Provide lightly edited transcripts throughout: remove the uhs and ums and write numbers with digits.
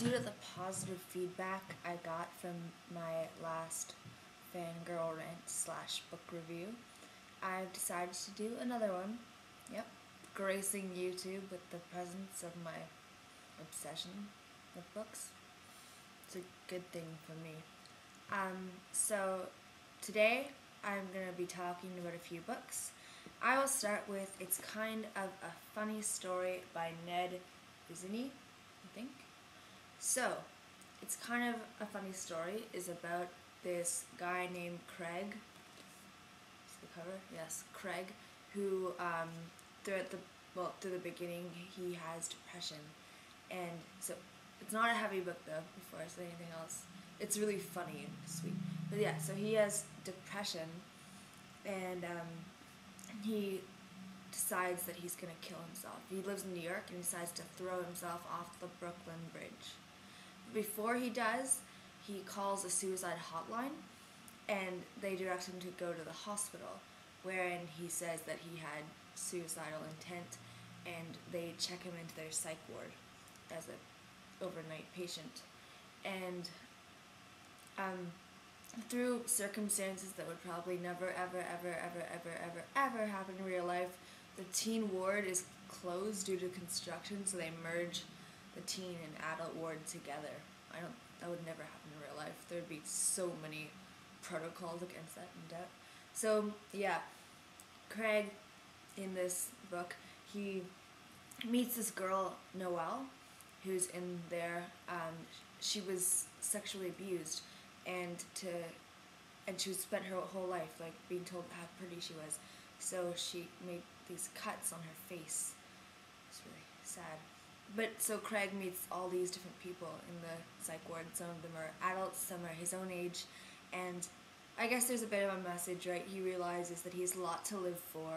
due to the positive feedback I got from my last fangirl rant slash book review, I've decided to do another one. Yep, gracing YouTube with the presence of my obsession with books. It's a good thing for me. So today I'm going to be talking about a few books. I will start with It's Kind of a Funny Story by Ned Vizzini, I think. So, It's Kind of a Funny Story is about this guy named Craig. Is the cover? Yes, Craig, who through the beginning he has depression, and so it's not a heavy book though. Before I say anything else, it's really funny and sweet. But yeah, so he has depression, and he decides that he's gonna kill himself. He lives in New York and he decides to throw himself off the Brooklyn Bridge. Before he does, he calls a suicide hotline, and they direct him to go to the hospital, wherein he says that he had suicidal intent, and they check him into their psych ward as a overnight patient. And through circumstances that would probably never ever happen in real life, the teen ward is closed due to construction, so they merge the teen and adult ward together. That would never happen in real life. There would be so many protocols against that in doubt. So yeah, Craig, in this book, he meets this girl, Noelle, who's in there. She was sexually abused, and she spent her whole life like being told how pretty she was. So she made these cuts on her face. It's really sad. But so Craig meets all these different people in the psych ward. Some of them are adults, some are his own age, and I guess there's a bit of a message, right? He realizes that he has a lot to live for,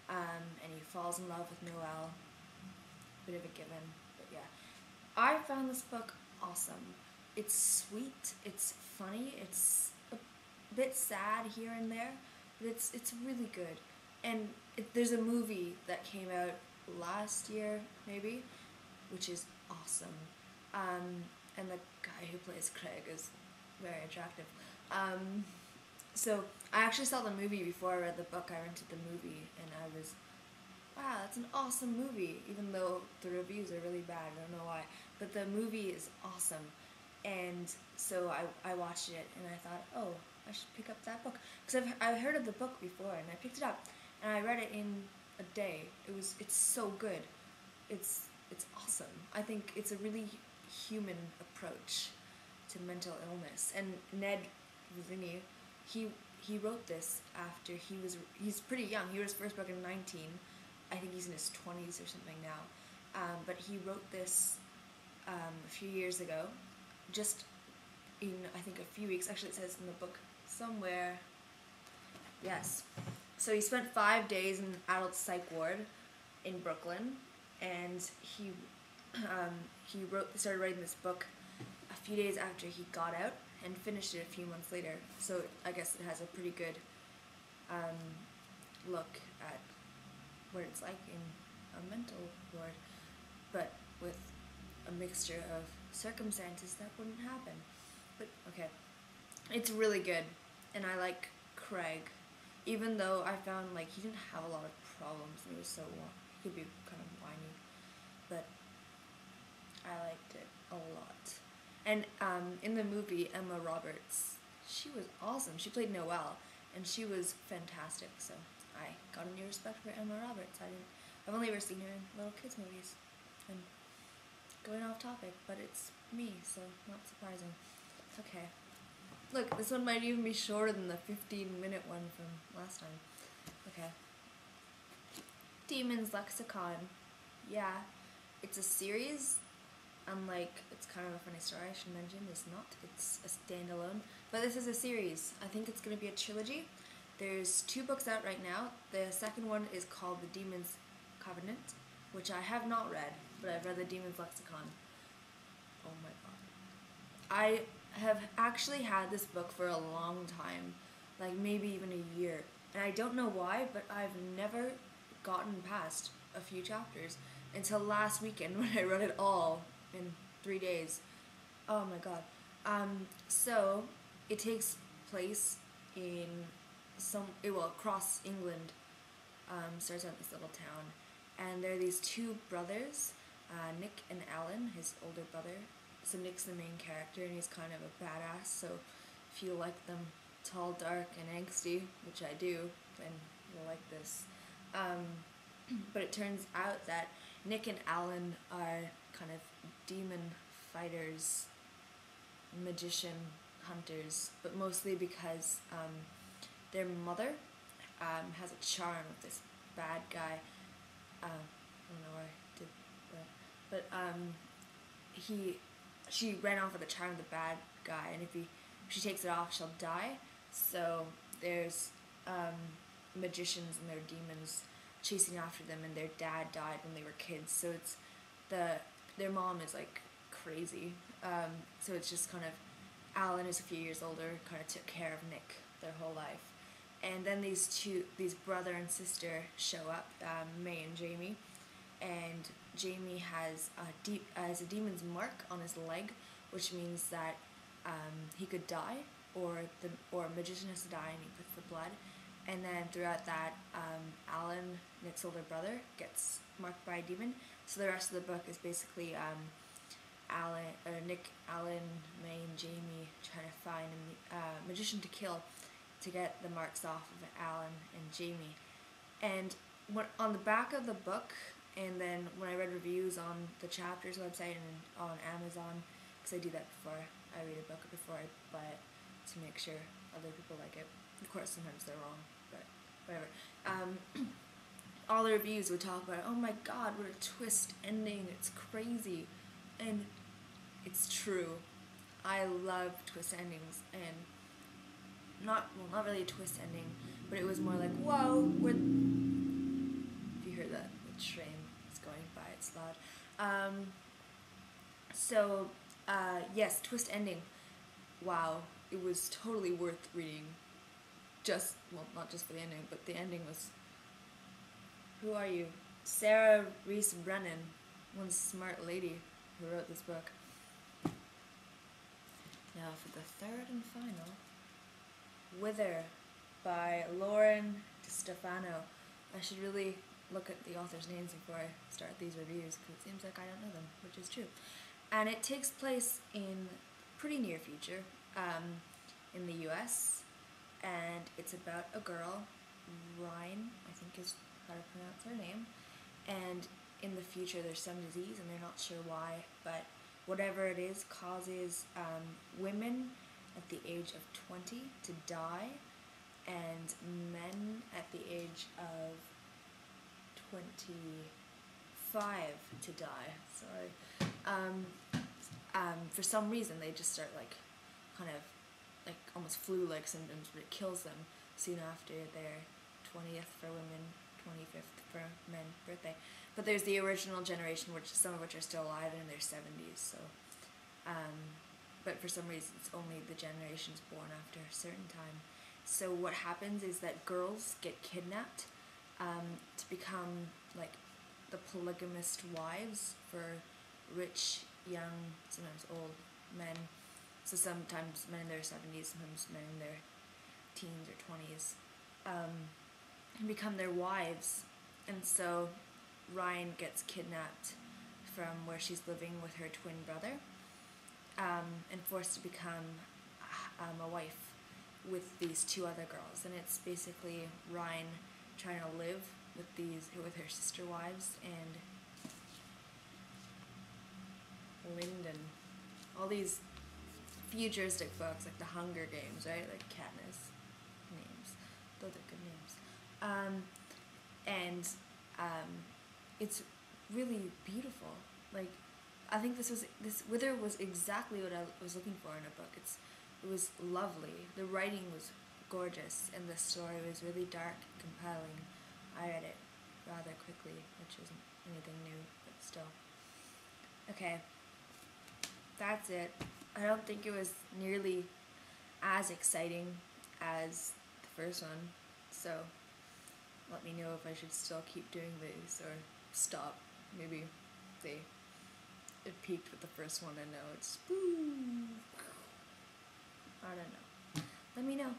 and he falls in love with Noelle. Bit of a given, but yeah. I found this book awesome. It's sweet, it's funny, it's a bit sad here and there, but it's really good. And there's a movie that came out last year, maybe, which is awesome. And the guy who plays Craig is very attractive. So I actually saw the movie before I read the book. I rented the movie, and I was, wow, that's an awesome movie, even though the reviews are really bad. I don't know why. But the movie is awesome. And so I watched it, and I thought, oh, I should pick up that book. Because I've heard of the book before, and I picked it up, and I read it in a day. It's so good. It's awesome. I think it's a really human approach to mental illness. And Ned Vizzini, he wrote this after he's pretty young. He wrote his first book in 19. I think he's in his 20s or something now. But he wrote this a few years ago, just in, I think, a few weeks. Actually, it says in the book somewhere. Yes. So he spent 5 days in an adult psych ward in Brooklyn, and he started writing this book a few days after he got out and finished it a few months later. So I guess it has a pretty good look at what it's like in a mental ward, but with a mixture of circumstances that wouldn't happen. But okay, it's really good, and I like Craig, even though I found like he didn't have a lot of problems and he was he could be kind of whiny, but I liked it a lot. And in the movie, Emma Roberts, she was awesome. She played Noelle, and she was fantastic. So I got a new respect for Emma Roberts. I've only ever seen her in little kids movies. And going off topic, but it's me, so not surprising. Okay. Look, this one might even be shorter than the 15-minute one from last time. Okay. Demons Lexicon. Yeah, it's a series. Unlike It's Kind of a Funny Story, I should mention, it's not. It's a standalone. But this is a series. I think it's going to be a trilogy. There's 2 books out right now. The second one is called The Demon's Covenant, which I have not read, but I've read The Demon's Lexicon. Oh my god. I have actually had this book for a long time, like maybe even a year. And I don't know why, but I've never gotten past a few chapters until last weekend when I read it all in 3 days. Oh my god. So it takes place in across England. Starts out in this little town, and there are these two brothers, Nick and Alan, his older brother. So Nick's the main character, and he's kind of a badass. So if you like them tall, dark, and angsty, which I do, then you'll like this. But it turns out that Nick and Alan are kind of demon fighters, magician hunters, but mostly because their mother has a charm with this bad guy. I don't know why I did that, but she ran off with the charm of the bad guy, and if she takes it off, she'll die. So there's magicians and their demons chasing after them, and their dad died when they were kids. So it's their mom is like crazy. So it's just kind of Alan is a few years older, kind of took care of Nick their whole life. And then these brother and sister show up, May and Jamie, and Jamie has a demon's mark on his leg, which means that he could die, or a magician has to die, and he puts the blood. And then throughout that, Alan, Nick's older brother, gets marked by a demon. So the rest of the book is basically Nick, Alan, May, and Jamie trying to find a magician to kill to get the marks off of Alan and Jamie. And on the back of the book, and then when I read reviews on the chapters website and on Amazon, because I do that before I read a book or before I buy it to make sure other people like it. Of course, sometimes they're wrong, but whatever. All the reviews would talk about, oh my god, what a twist ending, it's crazy. And it's true. I love twist endings, and not really a twist ending, but it was more like, whoa, if you hear that, the train is going by, it's loud. Yes, twist ending. Wow, it was totally worth reading. Not just for the ending, but the ending was, who are you? Sarah Reese Brennan, one smart lady who wrote this book. Now for the third and final, Wither by Lauren DiStefano. I should really look at the author's names before I start these reviews, because it seems like I don't know them, which is true. And it takes place in pretty near future, in the US, and it's about a girl, Wherein, I think is how to pronounce her name, and in the future there's some disease and they're not sure why, but whatever it is causes women at the age of 20 to die, and men at the age of 25 to die. Sorry. For some reason they just start kind of almost flu-like symptoms, but it kills them soon after their 20th for women, 25th for men birthday. But there's the original generation, some of which are still alive and in their 70s. So, but for some reason it's only the generations born after a certain time. So what happens is that girls get kidnapped to become the polygamist wives for rich, young, sometimes old men. So sometimes men in their 70s, sometimes men in their teens or 20s, and become their wives. And so Ryan gets kidnapped from where she's living with her twin brother, and forced to become a wife with these two other girls. And it's basically Ryan trying to live with her sister wives and Lyndon. All these futuristic books, like the Hunger Games, right? Like Katniss names. Those are good names. It's really beautiful. I think this Wither was exactly what I was looking for in a book. It was lovely. The writing was gorgeous, and the story was really dark and compelling. I read it rather quickly, which isn't anything new, but still. Okay, that's it. I don't think it was nearly as exciting as the first one, so let me know if I should still keep doing these or stop. Maybe it peaked with the first one and now it's woo. let me know.